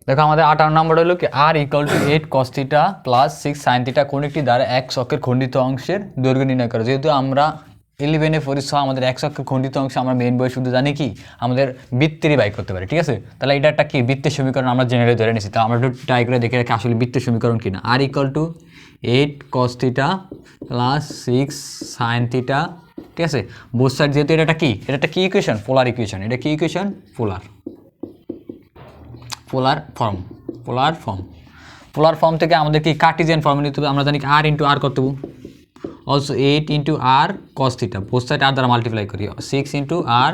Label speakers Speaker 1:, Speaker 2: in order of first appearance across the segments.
Speaker 1: দেখো আমাদের 58 নম্বর হলো কি r equal to 8 cos theta plus 6 sin theta কোন একটি দ্বারা এক অক্ষের খণ্ডিত অংশের দৈর্ঘ্য নির্ণয় করো। যেহেতু আমরা 11 পরিসহ আমাদের এক অক্ষের খণ্ডিত অংশ আমরা মেইন বই শুধু জানি কি আমাদের বৃত্তেরই বাই করতে পারি, ঠিক আছে। তাহলে এটা একটা কি বৃত্তের সমীকরণ আমরা জেনারেলি ধরে নিছি। তাহলে আমরা একটু ট্রাই করে দেখে রাখি আসলে বৃত্তের সমীকরণ কিনা। r equal to 8 cos theta plus 6 sin theta, ঠিক আছে। বোথ সাইড যেহেতু এটা কি, এটা একটা কি ইকুয়েশন, পোলার ইকুয়েশন। এটা কি ইকুয়েশন? পোলার ফর্ম থেকে আমাদের কি কার্টেসিয়ান ফর্মে নিতে হবে। আমরা জানি r ইন্টু আর কত, অলসো 8 ইন্টু আর কস থিটা, বোথ সাইড আর দ্বারা মাল্টিপ্লাই করি 6 ইন্টু আর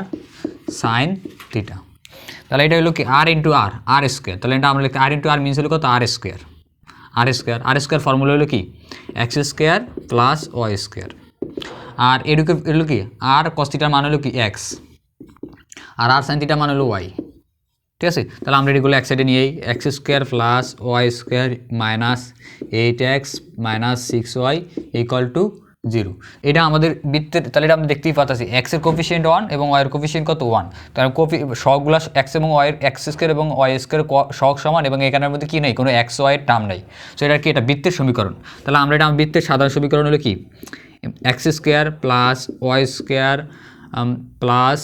Speaker 1: সাইন থিটা। তাহলে এটা হলো কি আর ইন্টু আর স্কোয়ার। তাহলে এটা আমরা লিখতে আর ইন্টু আর মিনস হলো কত আর স্কোয়ার ফর্মুলা হলো কি x square plus y square. আর এটুকু হলো কি আর কস থিটার মান হলো কি এক্স, আর সাইন থিটার মান হলো ওয়াই, ঠিক আছে। তাহলে আমরা এগুলো এক সাইডে নিয়েই x square plus y square minus 8x minus 6y equal to 0। এটা আমাদের বৃত্তের, তাহলে এটা আমরা দেখতেই পাচ্ছি এক্সের কোফিসিয়েন্ট 1 এবং ওয়াইয়ের কোফিসিয়েন্ট কত 1। তাহলে সবগুলো এক্স এবং ওয়াইয়ের এক্স স্কোয়ার এবং ওয়াই স্কোয়ার সহগ সমান এবং এখানের মধ্যে কি নেই, কোনো এক্স ওয়াইয়ের টার্ম নেই। সো এটা কি, এটা বৃত্তের সমীকরণ। তাহলে আমরা এটা বৃত্তের সাধারণ সমীকরণ হলো কি x square plus y square plus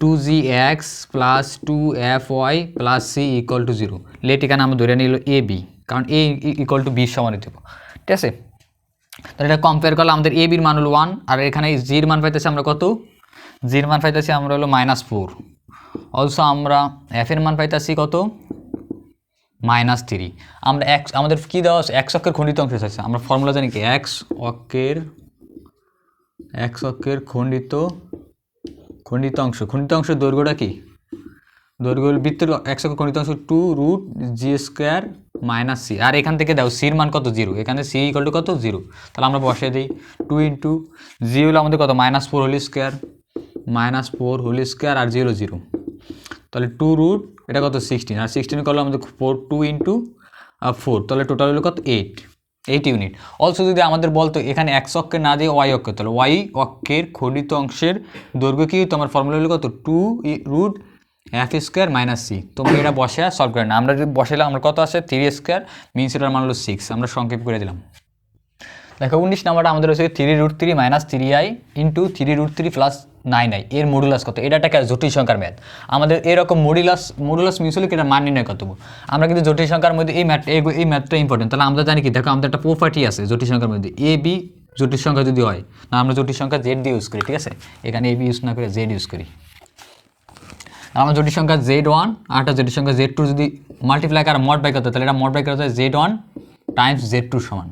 Speaker 1: 2gx plus 2fy plus c equal to 0। Let এখানে আমরা ধরে নিল এ বি, কারণ এ ইকুয়াল টু বির সমান দেবো, ঠিক আছে। তাহলে এটা কম্পেয়ার করলে আমাদের এ বির মান হলো 1, আর এখানে জির মান পাইতেছি আমরা কত, জির মান পাইতেছি আমরা হলো -4। অলসো আমরা এফ এর মান পাইতেছি কত -3। আমরা আমাদের কী দেওয়া আছে, এক্স অক্ষের খণ্ডিত অংশ আছে। আমরা ফর্মুলা জানি কি এক্স অক্ষের খণ্ডিত অংশের দৈর্ঘ্যটা কি, দৈর্ঘ্য বৃত্তের এক্স অক্ষের খণ্ডিত অংশ 2√g² - c। আর এখান থেকে দাও সির মান কত 0, এখানে c ইকুয়াল টু কত 0। তাহলে আমরা বসিয়ে দিই 2 ইন্টু জি হলো আমাদের কত -4 হোল স্কোয়ার আর জি হলো 0। তাহলে 2 এটা কত 16, আর 16 করলে আমাদের 2 ইন্টু 4, তাহলে টোটাল হলো কত 8 ইউনিট। অলসো যদি আমাদের বলতো এখানে এক্স অক্ষের না দিয়ে ওয়াই অক্ষের, তাহলে ওয়াই অক্ষের খণ্ডিত অংশের দৈর্ঘ্য কি, তোমার ফর্মুলা হলো কত 2√f² - c। তোমরা এটা বসে সলভ করে না, আমরা যদি বসাইলাম আমরা কত আসে 3² মিনস এটার মান হলো 6। আমরা সংক্ষেপ করে দিলাম। দেখো 19 নাম্বারটা আমাদের হচ্ছে 3√3 - 3i ইন্টু 3√3 প্লাস 9i এর মডুলাস কত। এটা একটা জটিল সংখ্যার ম্যাথ। আমাদের এরকম মডুলাস মিনস হলে কি এটা মান নির্ণয় করতে হবে। আমরা কিন্তু জটিল সংখ্যার মধ্যে এই ম্যাথটা ইম্পর্টেন্ট। তাহলে আমরা জানি কি, দেখো আমাদের একটা প্রপার্টি আছে জটিল সংখ্যার মধ্যে, এ বি জটিল সংখ্যা যদি হয় না, আমরা জটিল সংখ্যা জেড দিয়ে ইউজ করি, ঠিক আছে। এখানে এ বি ইউজ না করে জেড ইউজ করি। আমরা জটিল সংখ্যা Z1 আর একটা জটিল সংখ্যা Z2 যদি মাল্টিপ্লাই আর মড বাই করতে, তাহলে এটা মড বাই করতে হয় Z1 টাইমস Z2 সমান,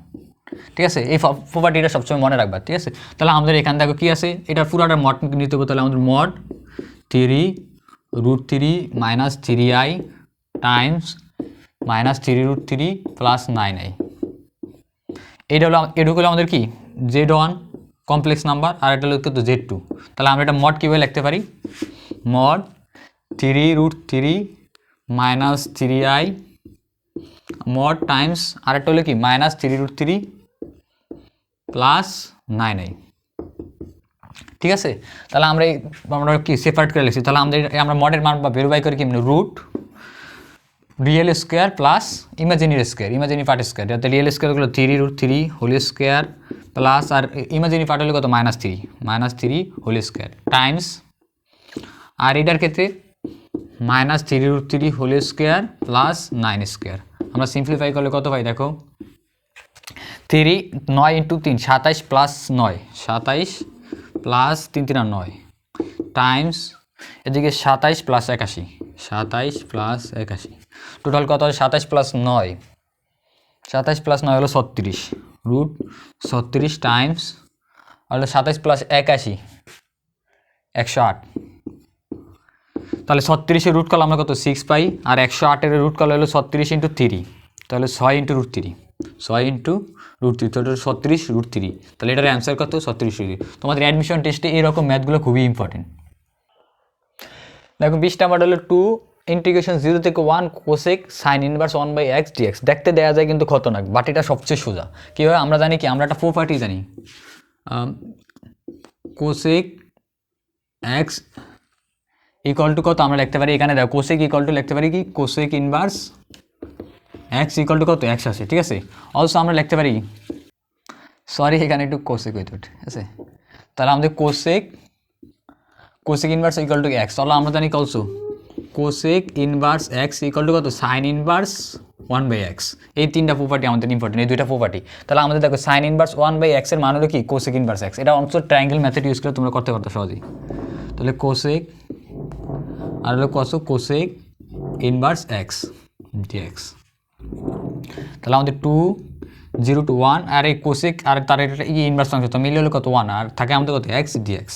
Speaker 1: ঠিক আছে। এই প্রপার্টিটা সবসময় মনে রাখবা, ঠিক আছে। তাহলে আমাদের এখান থেকে কি আছে, এটা পুরোটা মড নিতে হবে। তাহলে আমাদের mod 3√3 - 3i Times -3√3 plus 9i। এটা হলো আমাদের কি Z1 কমপ্লেক্স নাম্বার, আর এটা হলো কিন্তু Z2। তাহলে আমরা এটা মড কীভাবে লিখতে পারি, মড 3√3 - 3i মড টাইমস আর একটা হলো কি -3√3 প্লাস 9i, ঠিক আছে। তাহলে আমরা কি সেপারেট করে লিখছি। তাহলে আমরা মডের মান বা ভেরিফাই করি কি, root real square plus imaginary part square. যাতে রিয়েল স্কোয়ার হলো 3√3 হোল স্কোয়ার প্লাস আর ইমাজিনারি পার্ট হলো কত -3 হোল স্কোয়ার টাইমস, আর এটার ক্ষেত্রে -3√3 হোল স্কোয়ার প্লাস 9²। আমরা সিম্পলিফাই করলে কত পাই দেখো, 9 ইন্টু 3 27 প্লাস 9 27 প্লাস 3 3 9 টাইমস এদিকে 27 প্লাস 81 টোটাল কত হয় 27 প্লাস 9 হলো 36 রুট 36 টাইমস হলো 27 প্লাস 81 108। তাহলে 36-এর রুট করলে আমরা কত 6 পাই, আর 108-এর রুট করলে হলো 36 ইন্টু 3, তাহলে 6 ইন্টু √3 তাহলে 36√3। তাহলে এটার অ্যান্সার কত 36√3। তোমাদের অ্যাডমিশন টেস্টে এরকম ম্যাথগুলো খুবই ইম্পর্টেন্ট। দেখো 20 নাম্বার হলো 2 ইন্টিগ্রেশন 0 থেকে 1 cosec sign inverse 1/x dx। দেখতে দেওয়া যায় কিন্তু খতরনাক, বাট এটা সবচেয়ে সোজা। কীভাবে আমরা জানি কি, আমরা একটা প্রপার্টি জানি কোসেক x ইকুয়াল টু কত আমরা লিখতে পারি এখানে দেখো কোসেক ইকুয়াল টু লিখতে পারি কি cosec inverse x equal to কত এক্স আসে, ঠিক আছে। অলসো আমরা লিখতে পারি, সরি এখানে একটু কোসেক হইতো, ঠিক আছে। তাহলে আমাদের cosec inverse equal to x, তাহলে আমরা জানি also cosec inverse x equal to কত সাইন ইনভার্স 1/x। এই তিনটা প্রপার্টি আমাদের ইম্পর্টেন্ট, এই দুইটা প্রপার্টি। তাহলে আমাদের দেখো সাইন ইনভার্স 1/x এর মান হলো কি কোসেক ইনভার্স এক্স। এটা অন্তত ট্রায়াঙ্গেল মেথড ইউজ করে তোমরা করতে পারতো সহজেই। তাহলে কোসেক আর হলো কোসেক ইনভার্স এক্স ডিএক্স। তাহলে আমাদের 2 0 to 1 আর এই কোসেক আর তার এটা ইনভার্স ফাংশন তো মিলে হলো কত 1 আর থাকে আমাদের কত এক্স ডিএক্স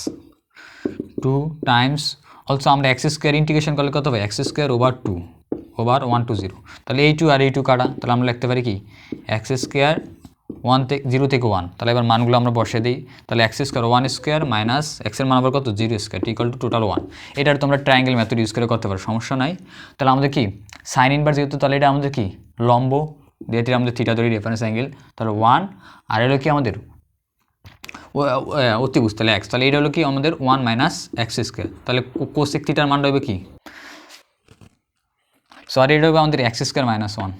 Speaker 1: 2 টাইমস অলসো আমরা এক্স স্কোয়ার ইন্টিগ্রেশন করলে কত হবে x square over 2 over 1 to 0। তাহলে এই 2 আর এই 2 কাটা, তাহলে আমরা লিখতে পারি কি এক্স স্কোয়ার 1 থেকে 0 থেকে 1। তাহলে এবার মানগুলো আমরা বসিয়ে দিই। তাহলে এক্স স্কোয়ার 1 স্কোয়ার মাইনাস এক্সের মান আবার কত 0 স্কোয়ার ইকুয়াল টু টোটাল 1। এটার তোমরা ট্রায়াঙ্গেল মেথড ইউজ করে করতে পারো, সমস্যা নাই। তাহলে আমাদের কি সাইন ইনভার্স যেহেতু, তাহলে এটা আমাদের কি লম্ব দিয়ে আমাদের থিটা ধরি রেফারেন্স অ্যাঙ্গেল, তাহলে 1 আর হলো কি আমাদের অতিভুজ, তাহলে এক্স, তাহলে এটা হলো কি আমাদের 1 মাইনাস এক্স স্কোয়ার। তাহলে কোসেক থিটার মান হবে কি সরি এটা হবে আমাদের x square minus 1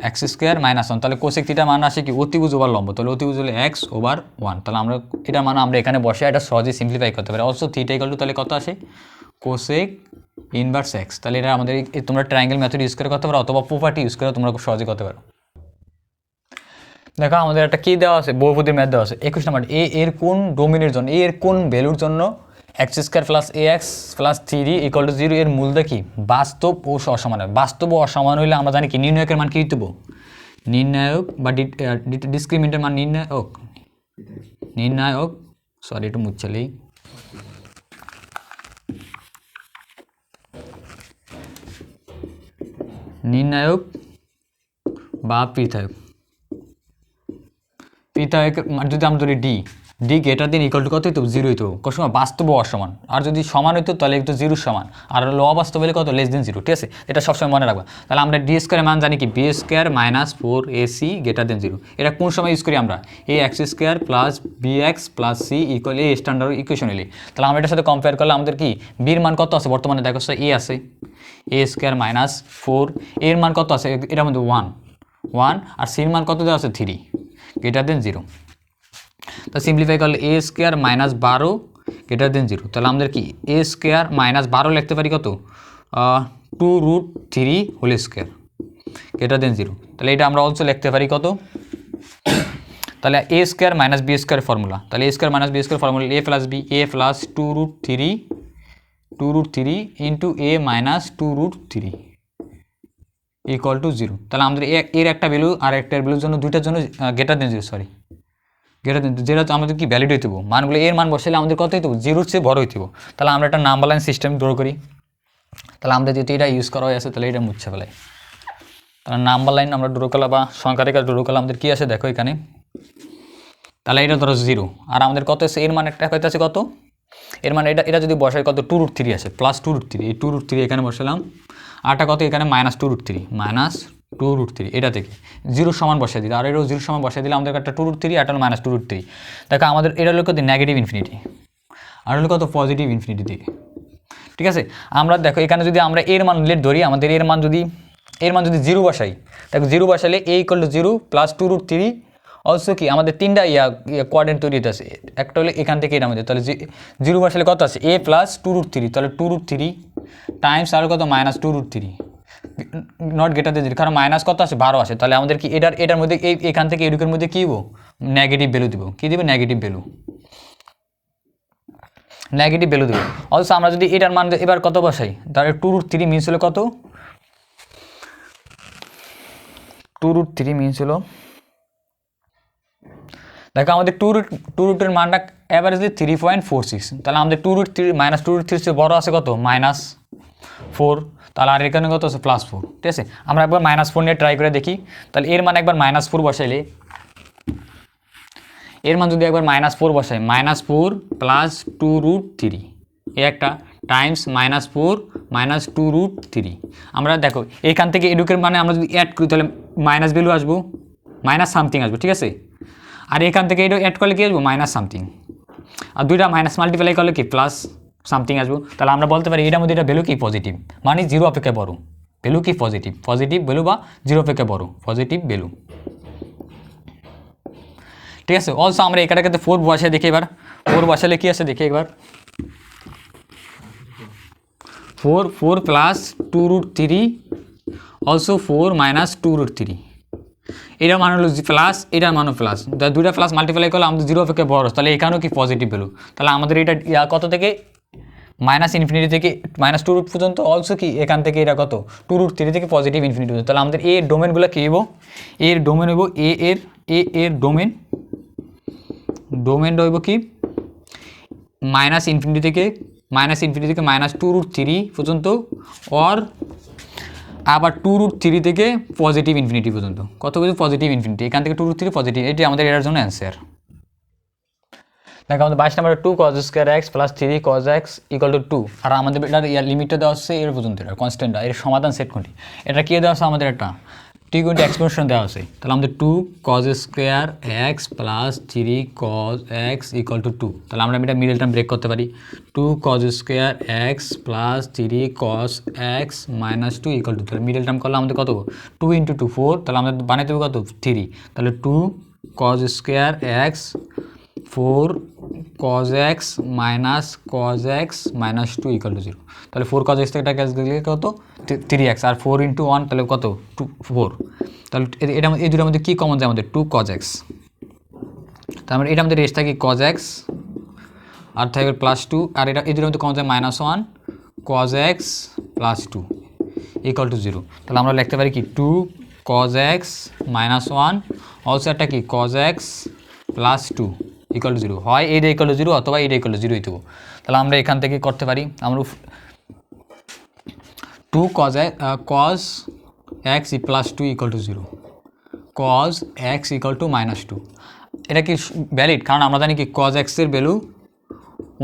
Speaker 1: x square minus 1। তাহলে কোসেক থিটার মান আসে কি অতিভুজ ওভার লম্ব, তাহলে অতিভুজ হলে এক্স ওভার 1। তাহলে আমরা এটার মান আমরা এখানে বসে এটা সহজে সিম্পলিফাই করতে পারি। অলসো থিটা ইকুয়াল টু তাহলে কত আসে কোসেক ইনভার্স এক্স। তাহলে এটা আমাদের তোমরা ট্রায়াঙ্গেল মেথড ইউজ করে করতে পারো অথবা প্রপার্টি ইউজ করে তোমরা খুব সহজে করতে পারো। দেখো আমাদের একটা কী দেওয়া আছে বহুপদীর ম্যাথ দেওয়া আছে 21 নম্বর, এ এর কোন ডোমিনের জন্য এর কোন ভ্যালুর জন্য x square plus A x plus 3 equal to 0 এর মূলটা কি বাস্তব ও অসমান। বাস্তব ও অসমান হইলে আমরা জানি কি নির্ণায়কের মান কি দিতে হবে, নির্ণায়ক বা ডিসক্রিমিনেন্টের মান নির্ণায়ক সরি একটু মুচ্ছালি নির্ণায়ক বা পৃথক যদি আমরা ধরি D greater than equal to কত হইতো 0 হইতো, কোন সময় বাস্তব ও অসমান। আর যদি সমান হইতো তাহলে একটু 0 সমান, আর হলো অবাস্তব হলে কত লেস দেন 0, ঠিক আছে। এটা সবসময় মনে রাখবা। তাহলে আমরা ডি স্কোয়ারের মান জানি কি b square minus 4ac greater than 0। এটা কোন সময় ইউজ করি আমরা a x square plus b x plus c equal a standard equation এলে। তাহলে আমরা এটার সাথে কম্পেয়ার করলে আমাদের কি বির মান কত আছে বর্তমানে দেখো এ আছে এ স্কোয়ার মাইনাস 4, এর মান কত আছে এটার মধ্যে 1 আর সির মান কত দেওয়া আছে 3 গ্রেটার দেন 0। তো সিম্পলিফাই করলে এ স্কোয়ার মাইনাস 12 গ্রেটার দেন 0। তাহলে আমাদের কি এ স্কোয়ার মাইনাস 12 লিখতে পারি কত 2√3 হোল স্কোয়ার গ্রেটার দেন 0। তাহলে এটা আমরা অলসো লিখতে পারি কত, তাহলে a square minus b square formula, তাহলে a square minus b square formula a plus b a plus 2√3 into a minus 2√3 equal to 0। তাহলে আমাদের এর একটা ভ্যালু আর একটার ভ্যালুর জন্য দুইটার জন্য greater than 0 sorry greater than, যেটা আমাদের কি ভ্যালিড হইতে হবে মানগুলো এর মান বসাইলে আমাদের কত হইতে হবে 0-র চেয়ে বড় হইতে হবে। তাহলে আমরা একটা নাম্বার লাইন সিস্টেম ড্র করি। তাহলে আমরা যেহেতু এটা ইউজ করা হয়ে আছে তাহলে এটা মুছে ফেলাই। তাহলে নাম্বার লাইন আমরা ড্র করলাম বা সংখ্যা রেখা ড্র করলাম, আমাদের কী আছে দেখো এখানে। তাহলে এটা ধরো 0 আর আমাদের কত আছে এর মান একটা হইতে আছে কত, এর মানে এটা যদি বসাই কত 2√3 আসে প্লাস 2√3, এই 2√3 এখানে বসালাম, আরটা কত এখানে মাইনাস 2√3 এটা থেকে 0 সমান বসাই দিলে, আর এটাও 0 সমান বসাই দিলে আমাদের একটা 2√3 আর একটা মাইনাস 2√3। দেখো আমাদের এটা হলো কত নেগেটিভ ইনফিনিটি আর হলো কত পজিটিভ ইনফিনিটি দিকে, ঠিক আছে। আমরা দেখো এখানে যদি আমরা এর মান লেট ধরি, আমাদের এর মান যদি 0 বসাই, দেখো 0 বসালে এ ইকুয়াল টু 0 প্লাস 2√3 অলসো কি আমাদের তিনটা কোয়াড্রেন্ট তৈরি হতে আছে, একটা হলে এখান থেকে এটা আমাদের, তাহলে 0 বসালে কত আছে এ প্লাস 2√3, তাহলে 2√3 টাইমস আর কত মাইনাস 2√3 নট গ্রেটার দেন 0, কারণ মাইনাস কত আছে 12 আসে। তাহলে আমাদের কি এটার মধ্যে এখান থেকে এডুকের মধ্যে কী দিব নেগেটিভ ভ্যালু দিব, কী দিবে নেগেটিভ ভ্যালু দেবে। অলসো আমরা যদি এটার মান এবার কত বসাই, তাহলে 2√3 মিনস হলো কত 2√3 মিনস হলো দেখো আমাদের 2√এর মানটা অ্যাভারেজলি 3.46, তাহলে আমাদের 2√3 মাইনাস 2√3 চেয়ে বড় আছে কত -4, তাহলে আর এখানে কত আছে +4, ঠিক আছে। আমরা একবার -4 নিয়ে ট্রাই করে দেখি। তাহলে এর মান একবার -4 বসাইলে, এর মান যদি একবার -4 বসাই, -4 প্লাস 2√3 এই একটা টাইমস -4 মাইনাস 2√3, আমরা দেখো এইখান থেকে এডুকের মানে আমরা যদি অ্যাড করি তাহলে মাইনাস ভ্যালু আসবো, মাইনাস সামথিং আসবো, ঠিক আছে। আর এখান থেকে এটা অ্যাড করলে কি আসবো মাইনাস সামথিং, আর দুইটা মাইনাস মাল্টিপ্লাই করলে কি প্লাস, সামথিং আসবো, তাহলে আমরা বলতে পারি এটার মধ্যে এটা ভ্যালু কি পজিটিভ, মানে জিরো অপেক্ষা বড়, ভ্যালু কি পজিটিভ, পজিটিভ ভ্যালু বা জিরো অপেক্ষা বড়, পজিটিভ ভ্যালু। ঠিক আছে, অলসো আমরা এখানে কিন্তু 4 বসে দেখি, এবার 4 বসালে কি আছে দেখি একবার, 4 প্লাস 2√3 অলসো 4 মাইনাস 2√3, এটার মান হলো প্লাস, এটার মানও প্লাস, দুইটা প্লাস মাল্টিপ্লাই করলে আমাদের জিরো অপেক্ষা বড়, তাহলে এখানেও কি পজিটিভ ভ্যালু, তাহলে আমাদের এটা কত থেকে মাইনাস ইনফিনিটি থেকে মাইনাস 2 রুট পর্যন্ত, অলসো কি এখান থেকে এটা কত 2√3 থেকে পজিটিভ ইনফিনিটি পর্যন্ত, তাহলে আমাদের এর ডোমেনগুলো কী হইব, এর ডোমেন হইব এর ডোমেন রইব কি মাইনাস ইনফিনিটি থেকে মাইনাস 2√3 পর্যন্ত, অর আবার 2√3 থেকে পজিটিভ ইনফিনিটি পর্যন্ত, কত কিছু পজিটিভ ইনফিনিটি, এখান থেকে 2√3 পজিটিভ, এটি আমাদের এটার জন্য অ্যান্সার। দেখো আমাদের 22 নম্বরে 2 cos square x plus 3 cos x equal to 2, আর আমাদের এটার লিমিটটা দেওয়া হচ্ছে এর পর্যন্ত, এটা কনস্ট্যান্টটা, এর সমাধান সেট কোনটি, এটা কি দেওয়া আছে আমাদের একটা টিকুইন্ট এক্সপ্রেশন দেওয়া আছে, তাহলে আমাদের 2 cos square x plus 3 cos x equal to 2, তাহলে আমরা এটা মিডল টার্ম ব্রেক করতে পারি, 2 cos square x plus 3 cos x minus 2 equal to, তাহলে মিডল টার্ম করলে আমাদের কত 2 × 2 4, তাহলে আমাদের বানাইতে হবে কত 3, তাহলে 2 cos square x 4 cos x minus cos x minus 2 equal to 0, তাহলে 4 cos x থেকে এটা ক্যাশ দিলে কত 3x, আর 4 × 1 তাহলে কত 4, তাহলে এটা এই দুটোর মধ্যে কী কমন যায় আমাদের 2 cos x, তার মানে এটা আমাদের রেস্ট থাকে cos x আর থাকবে প্লাস 2, আর এটা এই দুটোর মধ্যে কমন যায় -1 cos x plus 2 equal to 0, তাহলে আমরা লিখতে পারি কি 2 cos x -1 অলসো একটা কি cos x plus 2 equal to 0, হয় এইটা ইকুয়াল টু 0 অথবা এইটা ইকুয়াল টু 0 হইতে, তাহলে আমরা এখান থেকে করতে পারি, আমরা 2 cos x plus 2 equal to 0, cos x equal to -2, এটা কি ভ্যালিড, কারণ আমরা জানি কি cos x এর ভ্যালু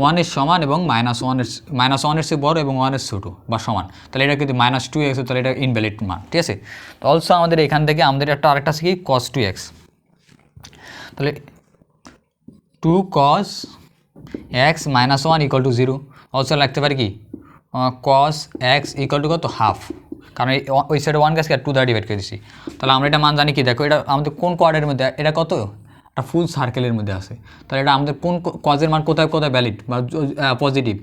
Speaker 1: 1 এর সমান এবং -1 এর চেয়ে বড় এবং 1 এর ছোটো বা সমান, তাহলে এটা কিন্তু -2x, তাহলে এটা ইনভ্যালিড মান, ঠিক আছে। তো অলসো আমাদের এখান থেকে আমাদের আরেকটা আছে কি cos 2x, তাহলে 2 cos x -1 equal to 0, also লিখতে পারি কি cos x ইকুয়াল টু কত হাফ, কারণ ওই সাইডে 1 গাছকে 2 দ্বারা ডিভাইড করে দিচ্ছি, তাহলে আমরা এটা মান জানি কি, দেখো এটা আমাদের কোন কোয়ার্ডারের মধ্যে, এটা কত একটা ফুল সার্কেলের মধ্যে আছে, তাহলে এটা আমাদের কোন কজের মান কোথায় কোথায় ভ্যালিড বা পজিটিভ,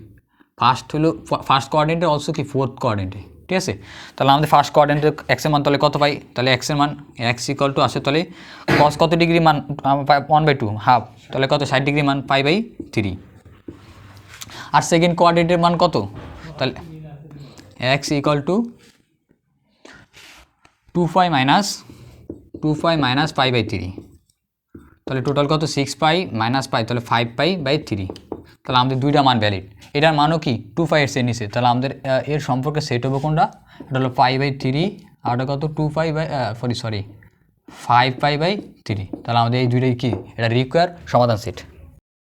Speaker 1: ফার্স্ট কোয়ার্ডিনেটে অলসো কি ফোর্থ কোয়ার্ডিনেটে, ঠিক আছে। তাহলে আমাদের ফার্স্ট কোয়ার্ডিনেটে এক্সের মান তাহলে কত পাই, তাহলে এক্সের মান এক্স ইকুয়াল টু আসে, তাহলে কস কত ডিগ্রি মান 1/2 হাফ, তাহলে কত 60 ডিগ্রি মান π/3, আর সেকেন্ড কোয়ার্ডিনেটের মান কত, তাহলে এক্স ইকুয়াল টু 2π মাইনাস π/3, তাহলে টোটাল কত 6π মাইনাস π, তাহলে 5π/3, তাহলে আমাদের দুইটা মান ভ্যালিড, এটার মানও কি 2π এর চেয়ে নিচে, তাহলে আমাদের এর সম্পর্কে সেট হবে কোনটা, এটা হলো π/3 আর এটা কত 5π/3, তাহলে আমাদের এই দুইটাই কি এটা রিকোয়ার সমাধান সেট।